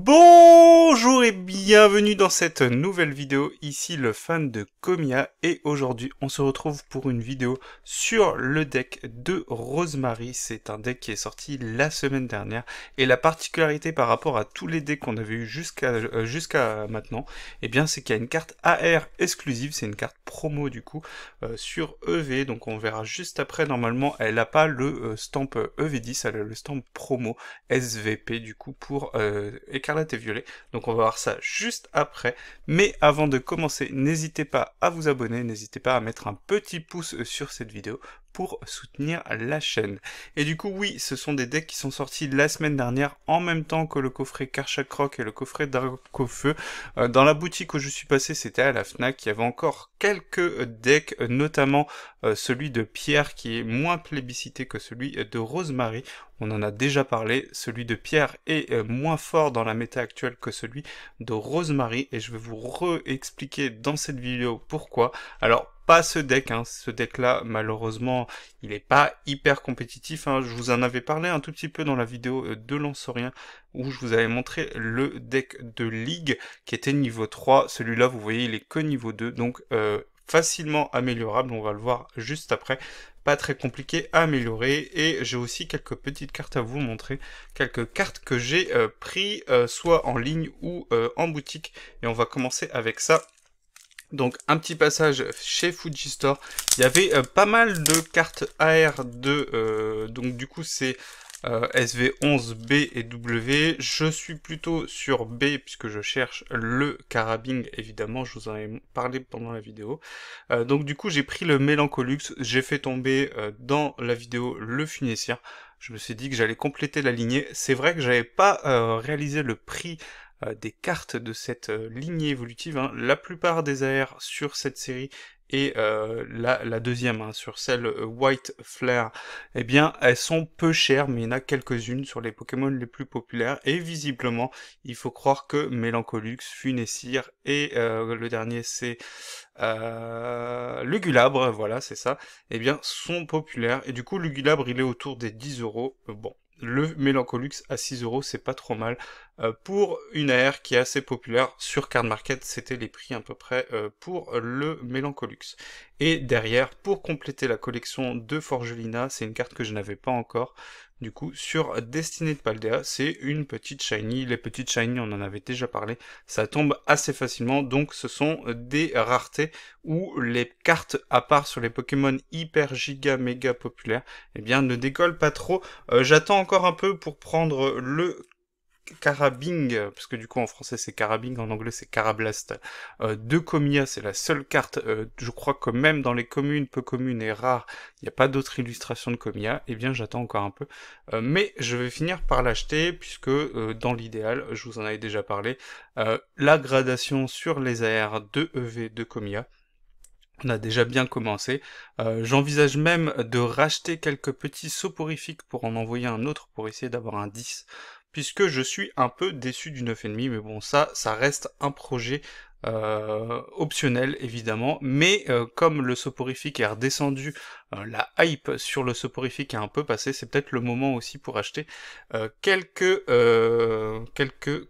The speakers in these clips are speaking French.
Bonjour et bienvenue dans cette nouvelle vidéo, ici le fan de Kamiya, et aujourd'hui on se retrouve pour une vidéo sur le deck de Rosemary. C'est un deck qui est sorti la semaine dernière, et la particularité par rapport à tous les decks qu'on avait eu jusqu'à maintenant, eh bien c'est qu'il y a une carte AR exclusive, c'est une carte promo du coup, sur EV, donc on verra juste après. Normalement elle n'a pas le stamp EV10, elle a le stamp promo SVP du coup pour Écarlate et Violet, donc on va voir ça juste après. Mais avant de commencer, n'hésitez pas à vous abonner, n'hésitez pas à mettre un petit pouce sur cette vidéo pour soutenir la chaîne. Et du coup oui, ce sont des decks qui sont sortis la semaine dernière en même temps que le coffret Karchak Rock et le coffret Dracofeu. Dans la boutique où je suis passé, c'était à la Fnac, il y avait encore quelques decks, notamment celui de Pierre qui est moins plébiscité que celui de Rosemary. On en a déjà parlé, celui de Pierre est moins fort dans la méta actuelle que celui de Rosemary, et je vais vous re-expliquer dans cette vidéo pourquoi. Alors, pas ce deck, hein. Ce deck-là, malheureusement, il n'est pas hyper compétitif, hein. Je vous en avais parlé un tout petit peu dans la vidéo de Lancerien, où je vous avais montré le deck de Ligue, qui était niveau 3. Celui-là, vous voyez, il est que niveau 2, donc facilement améliorable, on va le voir juste après. Pas très compliqué à améliorer, et j'ai aussi quelques petites cartes à vous montrer, quelques cartes que j'ai pris soit en ligne ou en boutique, et on va commencer avec ça. Donc un petit passage chez Fuji Store, il y avait pas mal de cartes AR donc du coup c'est SV11, B et W. Je suis plutôt sur B puisque je cherche le Carabing, évidemment, je vous en ai parlé pendant la vidéo. Donc du coup j'ai pris le Mélancolux, j'ai fait tomber dans la vidéo le Funessière. Je me suis dit que j'allais compléter la lignée. C'est vrai que j'avais pas réalisé le prix des cartes de cette lignée évolutive, hein. La plupart des AR sur cette série et la deuxième, hein, sur celle White Flare, eh bien elles sont peu chères, mais il y en a quelques-unes sur les Pokémon les plus populaires, et visiblement il faut croire que Mélancolux, Funessir et le dernier c'est Lugulabre, voilà c'est ça, eh bien sont populaires, et du coup Lugulabre il est autour des 10€, bon. Le Mélancolux à 6€, c'est pas trop mal. Pour une AR qui est assez populaire, sur Card Market, c'était les prix à peu près pour le Mélancolux. Et derrière, pour compléter la collection de Forgelina, c'est une carte que je n'avais pas encore. Du coup, sur Destinée de Paldea, c'est une petite shiny. Les petites shiny, on en avait déjà parlé, ça tombe assez facilement, donc ce sont des raretés où les cartes, à part sur les Pokémon hyper giga méga populaires, eh bien ne décollent pas trop. J'attends encore un peu pour prendre le Carabing, parce que du coup en français c'est Carabing, en anglais c'est Carablast, de Kamiya. C'est la seule carte, je crois que même dans les communes, peu communes et rares, il n'y a pas d'autres illustrations de Kamiya, et bien j'attends encore un peu, mais je vais finir par l'acheter, puisque dans l'idéal, je vous en avais déjà parlé, la gradation sur les AR de EV de Kamiya, on a déjà bien commencé. J'envisage même de racheter quelques petits soporifiques pour en envoyer un autre pour essayer d'avoir un 10, puisque je suis un peu déçu du 9,5, mais bon ça reste un projet optionnel évidemment, mais comme le soporifique est redescendu, la hype sur le soporifique est un peu passée, c'est peut-être le moment aussi pour acheter quelques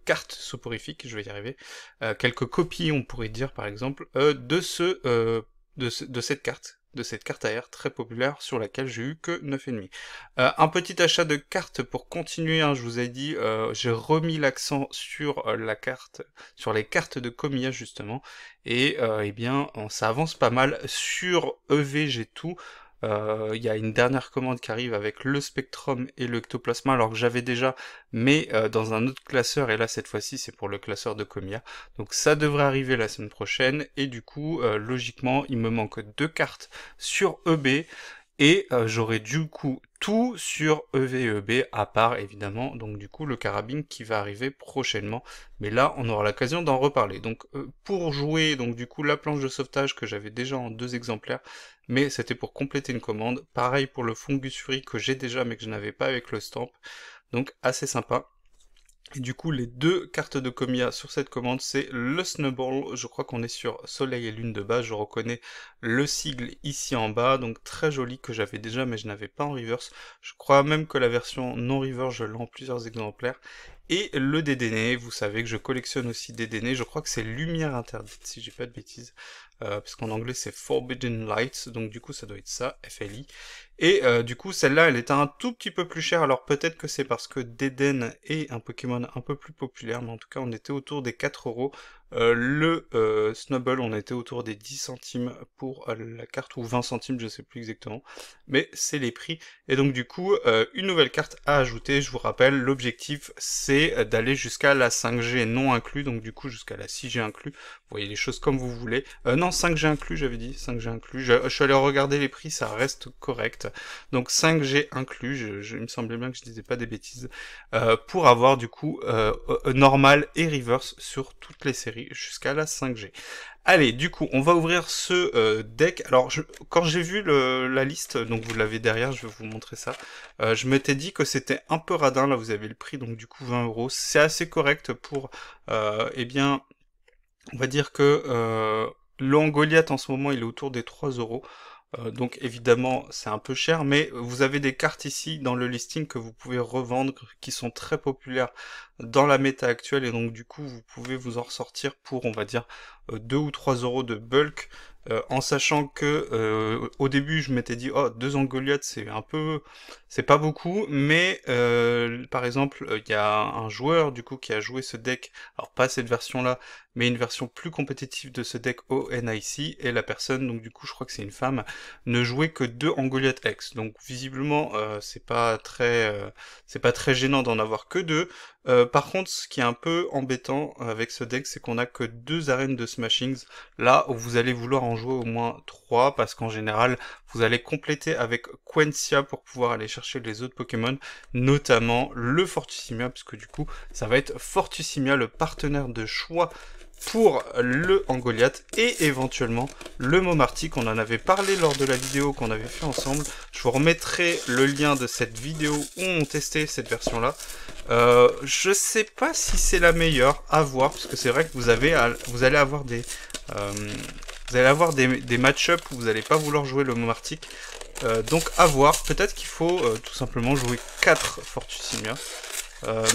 cartes soporifiques, je vais y arriver, quelques copies on pourrait dire par exemple, de cette carte AR très populaire sur laquelle j'ai eu que 9,5. Un petit achat de cartes pour continuer, hein, je vous ai dit, j'ai remis l'accent sur sur les cartes de Kamiya justement, et eh bien ça avance pas mal. Sur EV j'ai tout. Il y a une dernière commande qui arrive avec le Spectrum et le Ectoplasma, alors que j'avais déjà, mais dans un autre classeur, et là cette fois-ci c'est pour le classeur de Kamiya. Donc ça devrait arriver la semaine prochaine, et du coup, logiquement, il me manque 2 cartes sur EB, et j'aurai du coup tout sur EV/EB, à part évidemment, donc du coup le Carabine qui va arriver prochainement, mais là on aura l'occasion d'en reparler. Donc pour jouer, donc du coup la planche de sauvetage que j'avais déjà en 2 exemplaires, mais c'était pour compléter une commande, pareil pour le Fungus Fury que j'ai déjà mais que je n'avais pas avec le stamp, donc assez sympa. Et du coup, les 2 cartes de Kamiya sur cette commande, c'est le Snowball, je crois qu'on est sur Soleil et Lune de base, je reconnais le sigle ici en bas, donc très joli, que j'avais déjà mais je n'avais pas en reverse. Je crois même que la version non reverse, je l'ai en plusieurs exemplaires. Et le dédainé, vous savez que je collectionne aussi dédainé, je crois que c'est lumière interdite si j'ai pas de bêtises, parce qu'en anglais c'est Forbidden Lights, donc du coup ça doit être ça, FLI. Et du coup celle-là elle était un tout petit peu plus chère, alors peut-être que c'est parce que Dédaine est un Pokémon un peu plus populaire, mais en tout cas on était autour des 4 €. Le Snubbull on était autour des 10 centimes pour la carte, ou 20 centimes je sais plus exactement, mais c'est les prix. Et donc du coup une nouvelle carte à ajouter, je vous rappelle l'objectif c'est d'aller jusqu'à la 5G non inclus, donc du coup jusqu'à la 6G inclus, vous voyez les choses comme vous voulez. Non, 5G inclus, j'avais dit, 5G inclus. Je suis allé regarder les prix, ça reste correct. Donc 5G inclus, il me semblait bien que je disais pas des bêtises, pour avoir du coup normal et reverse sur toutes les séries jusqu'à la 5G. Allez, du coup, on va ouvrir ce deck. Alors, quand j'ai vu la liste, donc vous l'avez derrière, je vais vous montrer ça, je m'étais dit que c'était un peu radin, là vous avez le prix, donc du coup 20 €. C'est assez correct pour, eh bien, on va dire que le Goliath en ce moment il est autour des 3 €. Donc évidemment c'est un peu cher, mais vous avez des cartes ici dans le listing que vous pouvez revendre, qui sont très populaires dans la méta actuelle, et donc du coup vous pouvez vous en ressortir pour, on va dire, 2 ou 3 € de bulk, en sachant que au début je m'étais dit oh 2 Goliath c'est pas beaucoup, mais par exemple il y a un joueur du coup qui a joué ce deck, alors pas cette version là, mais une version plus compétitive de ce deck au NIC, et la personne, donc du coup je crois que c'est une femme, ne jouait que 2 Goliath X, donc visiblement c'est pas très gênant d'en avoir que 2. Par contre, ce qui est un peu embêtant avec ce deck, c'est qu'on a que 2 arènes de Smashings, là où vous allez vouloir en jouer au moins 3, parce qu'en général, vous allez compléter avec Quentia pour pouvoir aller chercher les autres Pokémon, notamment le Fortissimia, puisque du coup, ça va être Fortissimia le partenaire de choix pour le Goliath, et éventuellement le Momartic. On en avait parlé lors de la vidéo qu'on avait fait ensemble. Je vous remettrai le lien de cette vidéo où on testait cette version là. Je sais pas si c'est la meilleure, à voir, parce que c'est vrai que vous allez avoir des match-up où vous n'allez pas vouloir jouer le Momartic. Donc à voir, peut-être qu'il faut tout simplement jouer 4 Fortissimia.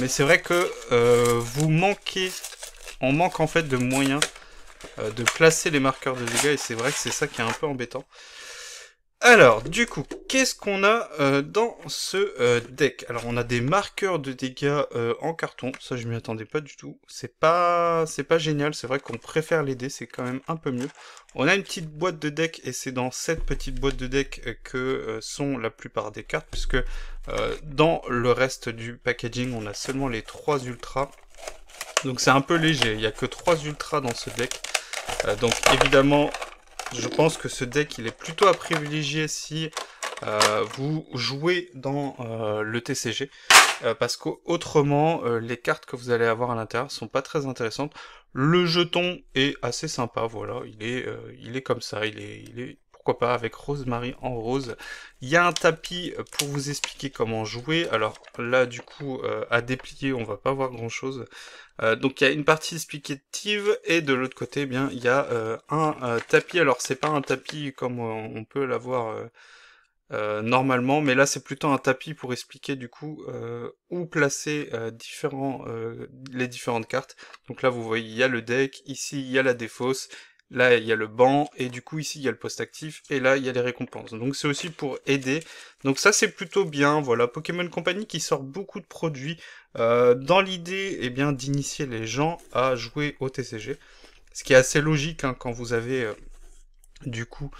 Mais c'est vrai que on manque en fait de moyens de placer les marqueurs de dégâts, et c'est vrai que c'est ça qui est un peu embêtant. Alors, du coup, qu'est-ce qu'on a dans ce deck? Alors, on a des marqueurs de dégâts en carton, ça je m'y attendais pas du tout. C'est pas génial, c'est vrai qu'on préfère les dés, c'est quand même un peu mieux. On a une petite boîte de deck, et c'est dans cette petite boîte de deck que sont la plupart des cartes, puisque dans le reste du packaging, on a seulement les 3 ultras. Donc c'est un peu léger, il n'y a que 3 ultras dans ce deck. Donc évidemment, je pense que ce deck il est plutôt à privilégier si vous jouez dans le TCG. Parce qu'autrement, les cartes que vous allez avoir à l'intérieur sont pas très intéressantes. Le jeton est assez sympa, voilà, il est comme ça, il est pourquoi pas, avec Rosemary en rose. Il y a un tapis pour vous expliquer comment jouer. Alors là, du coup, à déplier, on va pas voir grand chose. Donc il y a une partie explicative, et de l'autre côté, eh bien, il y a un tapis. Alors c'est pas un tapis comme on peut l'avoir normalement, mais là c'est plutôt un tapis pour expliquer du coup où placer les différentes cartes. Donc là vous voyez, il y a le deck, ici il y a la défausse, là il y a le banc, et du coup ici il y a le post actif, et là il y a les récompenses. Donc c'est aussi pour aider. Donc ça c'est plutôt bien, voilà, Pokémon Company qui sort beaucoup de produits dans l'idée eh bien d'initier les gens à jouer au TCG. Ce qui est assez logique hein, quand vous avez du coup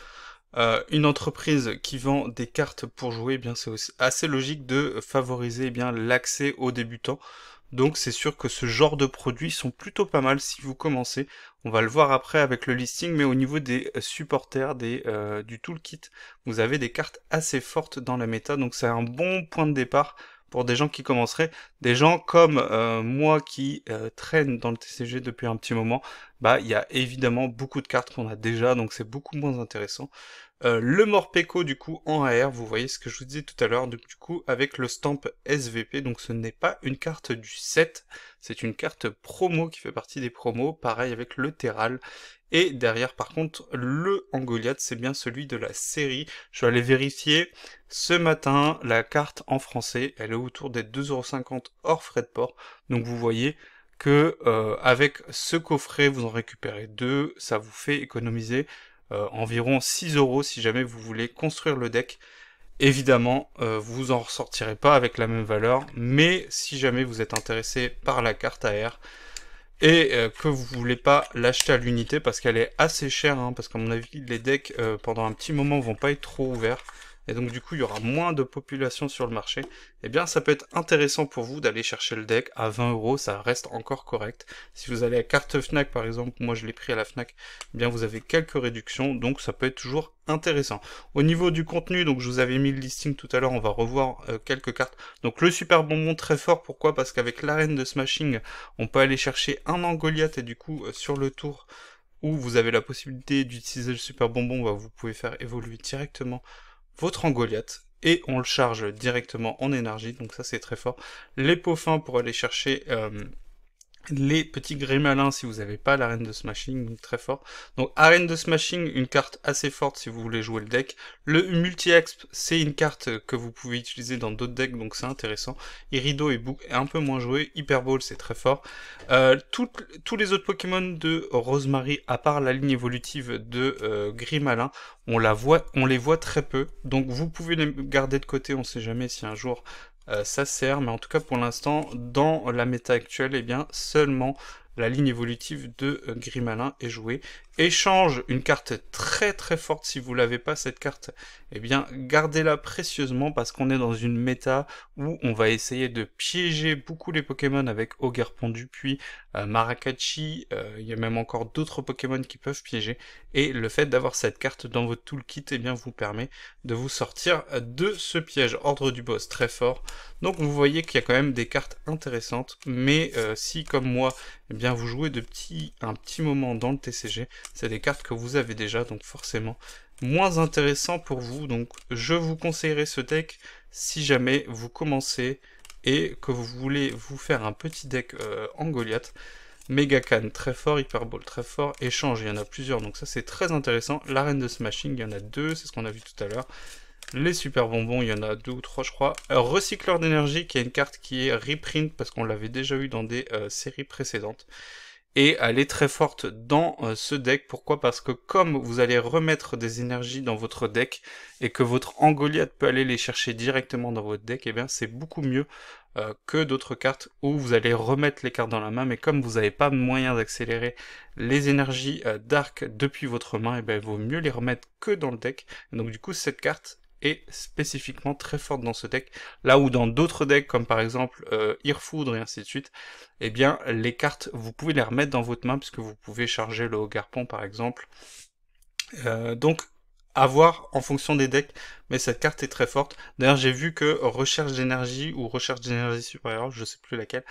une entreprise qui vend des cartes pour jouer, eh bien c'est aussi assez logique de favoriser eh bien l'accès aux débutants. Donc c'est sûr que ce genre de produits sont plutôt pas mal si vous commencez. On va le voir après avec le listing, mais au niveau des supporters, du toolkit, vous avez des cartes assez fortes dans la méta, donc c'est un bon point de départ pour des gens qui commenceraient. Des gens comme moi qui traînent dans le TCG depuis un petit moment, bah il y a évidemment beaucoup de cartes qu'on a déjà, donc c'est beaucoup moins intéressant. Le Morpeko du coup en AR, vous voyez ce que je vous disais tout à l'heure, du coup avec le stamp SVP, donc ce n'est pas une carte du set, c'est une carte promo qui fait partie des promos, pareil avec le Terral, et derrière par contre le Angoliath c'est bien celui de la série, je suis allé vérifier, ce matin la carte en français elle est autour des 2,50€ hors frais de port, donc vous voyez que avec ce coffret vous en récupérez deux, ça vous fait économiser environ 6€ si jamais vous voulez construire le deck. Évidemment, vous en ressortirez pas avec la même valeur, mais si jamais vous êtes intéressé par la carte AR et que vous voulez pas l'acheter à l'unité parce qu'elle est assez chère, hein, parce qu'à mon avis les decks pendant un petit moment vont pas être trop ouverts, et donc du coup il y aura moins de population sur le marché, et bien ça peut être intéressant pour vous d'aller chercher le deck à 20€, ça reste encore correct. Si vous allez à carte Fnac par exemple, moi je l'ai pris à la Fnac, eh bien vous avez quelques réductions, donc ça peut être toujours intéressant. Au niveau du contenu, donc je vous avais mis le listing tout à l'heure, on va revoir quelques cartes. Donc le super bonbon très fort, pourquoi? Parce qu'avec l'arène de smashing, on peut aller chercher un Angoliath, et du coup sur le tour où vous avez la possibilité d'utiliser le super bonbon, bah, vous pouvez faire évoluer directement votre Angoliath, et on le charge directement en énergie, donc ça c'est très fort. Les pots fins pour aller chercher les petits Grimalins si vous n'avez pas l'arène de smashing, donc très fort. Donc arène de smashing, une carte assez forte si vous voulez jouer le deck. Le multi-exp, c'est une carte que vous pouvez utiliser dans d'autres decks, donc c'est intéressant. Irido est un peu moins joué, Hyper Ball c'est très fort. Tous les autres Pokémon de Rosemary, à part la ligne évolutive de Grimalin, on les voit très peu, donc vous pouvez les garder de côté, on sait jamais si un jour ça sert, mais en tout cas pour l'instant, dans la méta actuelle, eh bien seulement la ligne évolutive de Grimalin est jouée. Échange, une carte très très forte, si vous l'avez pas cette carte, eh bien gardez-la précieusement parce qu'on est dans une méta où on va essayer de piéger beaucoup les Pokémon avec Hogar Pondu, puis Maracaichi, il y a même encore d'autres Pokémon qui peuvent piéger, et le fait d'avoir cette carte dans votre toolkit, eh bien vous permet de vous sortir de ce piège. Ordre du boss très fort, donc vous voyez qu'il y a quand même des cartes intéressantes, mais si comme moi, eh bien vous jouez un petit moment dans le TCG, c'est des cartes que vous avez déjà, donc forcément moins intéressant pour vous. Donc je vous conseillerais ce deck si jamais vous commencez et que vous voulez vous faire un petit deck Angoliath. Megacan très fort, Hyper Ball très fort, échange il y en a plusieurs, donc ça c'est très intéressant. L'arène de smashing il y en a deux, c'est ce qu'on a vu tout à l'heure. Les super bonbons, il y en a 2 ou 3 je crois. Recycleur d'énergie, qui est une carte qui est reprint, parce qu'on l'avait déjà eu dans des séries précédentes. Et elle est très forte dans ce deck. Pourquoi? Parce que comme vous allez remettre des énergies dans votre deck, et que votre Angoliath peut aller les chercher directement dans votre deck, et bien c'est beaucoup mieux que d'autres cartes où vous allez remettre les cartes dans la main, mais comme vous n'avez pas moyen d'accélérer les énergies d'arc depuis votre main, et bien il vaut mieux les remettre que dans le deck. Et donc du coup cette carte est spécifiquement très forte dans ce deck, là où dans d'autres decks comme par exemple Irfoudre et ainsi de suite, eh bien les cartes vous pouvez les remettre dans votre main puisque vous pouvez charger le Hogarpon par exemple. Donc à voir en fonction des decks, mais cette carte est très forte. D'ailleurs j'ai vu que recherche d'énergie ou recherche d'énergie supérieure, je sais plus laquelle,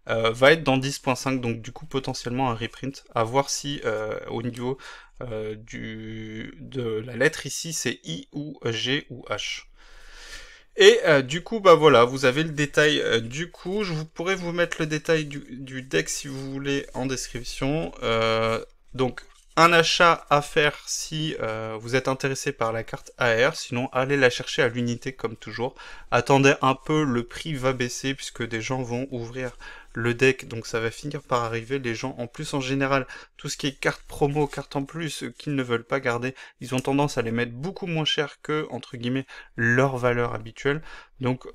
va être dans 10.5, donc du coup potentiellement un reprint, à voir si au niveau de la lettre ici c'est I ou G ou H. Et du coup bah voilà, vous avez le détail du coup, je pourrais vous mettre le détail du deck si vous voulez en description. Donc un achat à faire si vous êtes intéressé par la carte AR, sinon allez la chercher à l'unité comme toujours. Attendez un peu, le prix va baisser puisque des gens vont ouvrir le deck, donc ça va finir par arriver. Les gens, en plus en général, tout ce qui est carte promo, carte en plus, qu'ils ne veulent pas garder, ils ont tendance à les mettre beaucoup moins cher que, entre guillemets, leur valeur habituelle. Donc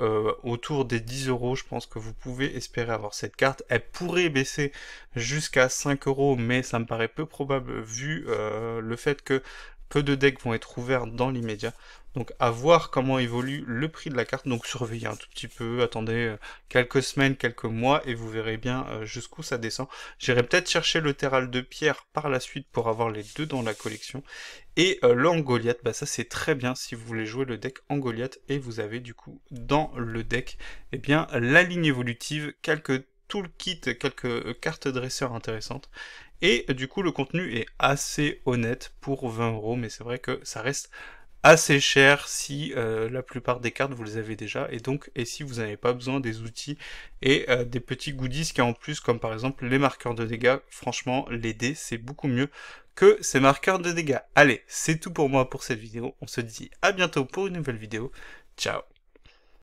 autour des 10€, je pense que vous pouvez espérer avoir cette carte. Elle pourrait baisser jusqu'à 5€, mais ça me paraît peu probable vu le fait que peu de decks vont être ouverts dans l'immédiat. Donc à voir comment évolue le prix de la carte, donc surveillez un tout petit peu, attendez quelques semaines, quelques mois, et vous verrez bien jusqu'où ça descend. J'irai peut-être chercher le Terral de pierre par la suite pour avoir les deux dans la collection. Et le Angoliath, bah ça c'est très bien si vous voulez jouer le deck Angoliath, et vous avez du coup dans le deck eh bien la ligne évolutive, quelques toolkits, quelques cartes dresseurs intéressantes. Et du coup le contenu est assez honnête pour 20€, mais c'est vrai que ça reste assez cher si la plupart des cartes vous les avez déjà, et si vous n'avez pas besoin des outils et des petits goodies qui en plus, comme par exemple les marqueurs de dégâts. Franchement, les dés c'est beaucoup mieux que ces marqueurs de dégâts. Allez, c'est tout pour moi pour cette vidéo, on se dit à bientôt pour une nouvelle vidéo, ciao.